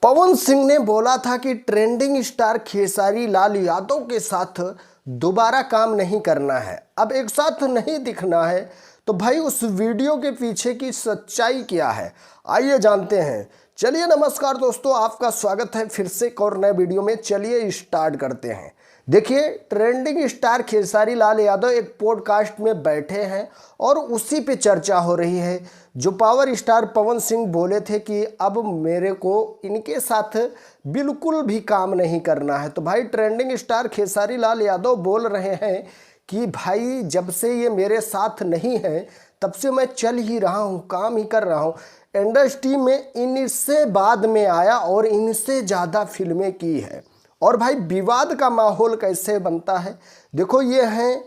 पवन सिंह ने बोला था कि ट्रेंडिंग स्टार खेसारी लाल यादव के साथ दोबारा काम नहीं करना है, अब एक साथ नहीं दिखना है। तो भाई उस वीडियो के पीछे की सच्चाई क्या है, आइए जानते हैं। चलिए नमस्कार दोस्तों, आपका स्वागत है फिर से एक और नए वीडियो में। चलिए स्टार्ट करते हैं। देखिए, ट्रेंडिंग स्टार खेसारी लाल यादव एक पॉडकास्ट में बैठे हैं और उसी पे चर्चा हो रही है। जो पावर स्टार पवन सिंह बोले थे कि अब मेरे को इनके साथ बिल्कुल भी काम नहीं करना है, तो भाई ट्रेंडिंग स्टार खेसारी लाल यादव बोल रहे हैं कि भाई जब से ये मेरे साथ नहीं है तब से मैं चल ही रहा हूँ, काम ही कर रहा हूँ। इंडस्ट्री में इनसे बाद में आया और इनसे ज़्यादा फिल्में की है। और भाई विवाद का माहौल कैसे बनता है, देखो ये हैं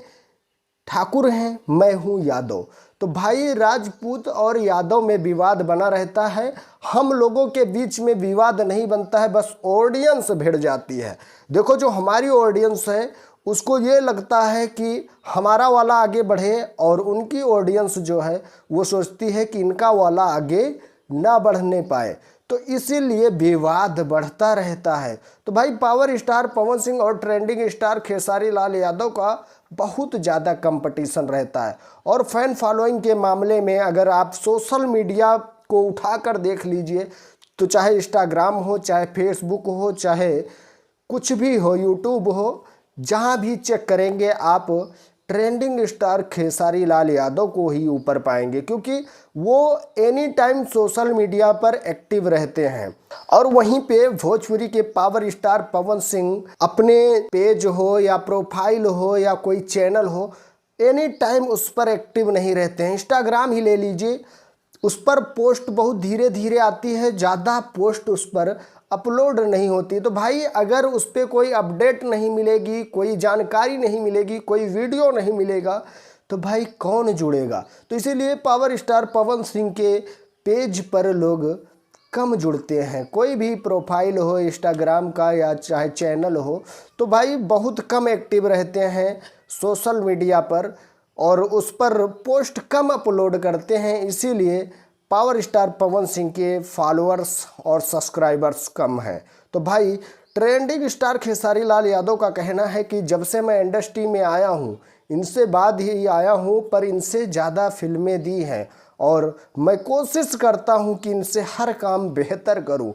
ठाकुर हैं, मैं हूँ यादव। तो भाई राजपूत और यादव में विवाद बना रहता है, हम लोगों के बीच में विवाद नहीं बनता है, बस ऑडियंस भिड़ जाती है। देखो जो हमारी ऑडियंस है उसको ये लगता है कि हमारा वाला आगे बढ़े और उनकी ऑडियंस जो है वो सोचती है कि इनका वाला आगे ना बढ़ने पाए, तो इसीलिए विवाद बढ़ता रहता है। तो भाई पावर स्टार पवन सिंह और ट्रेंडिंग स्टार खेसारी लाल यादव का बहुत ज़्यादा कंपटीशन रहता है। और फैन फॉलोइंग के मामले में अगर आप सोशल मीडिया को उठाकर देख लीजिए तो चाहे इंस्टाग्राम हो, चाहे फेसबुक हो, चाहे कुछ भी हो, यूट्यूब हो, जहाँ भी चेक करेंगे आप ट्रेंडिंग स्टार खेसारी लाल यादव को ही ऊपर पाएंगे, क्योंकि वो एनी टाइम सोशल मीडिया पर एक्टिव रहते हैं। और वहीं पे भोजपुरी के पावर स्टार पवन सिंह अपने पेज हो या प्रोफाइल हो या कोई चैनल हो, एनी टाइम उस पर एक्टिव नहीं रहते हैं। इंस्टाग्राम ही ले लीजिए, उस पर पोस्ट बहुत धीरे धीरे आती है, ज़्यादा पोस्ट उस पर अपलोड नहीं होती। तो भाई अगर उस पर कोई अपडेट नहीं मिलेगी, कोई जानकारी नहीं मिलेगी, कोई वीडियो नहीं मिलेगा, तो भाई कौन जुड़ेगा। तो इसीलिए पावर स्टार पवन सिंह के पेज पर लोग कम जुड़ते हैं। कोई भी प्रोफाइल हो इंस्टाग्राम का या चाहे चैनल हो, तो भाई बहुत कम एक्टिव रहते हैं सोशल मीडिया पर और उस पर पोस्ट कम अपलोड करते हैं। इसीलिए पावर स्टार पवन सिंह के फॉलोअर्स और सब्सक्राइबर्स कम हैं। तो भाई ट्रेंडिंग स्टार खेसारी लाल यादव का कहना है कि जब से मैं इंडस्ट्री में आया हूँ, इनसे बाद ही आया हूँ, पर इनसे ज़्यादा फिल्में दी हैं और मैं कोशिश करता हूँ कि इनसे हर काम बेहतर करूँ।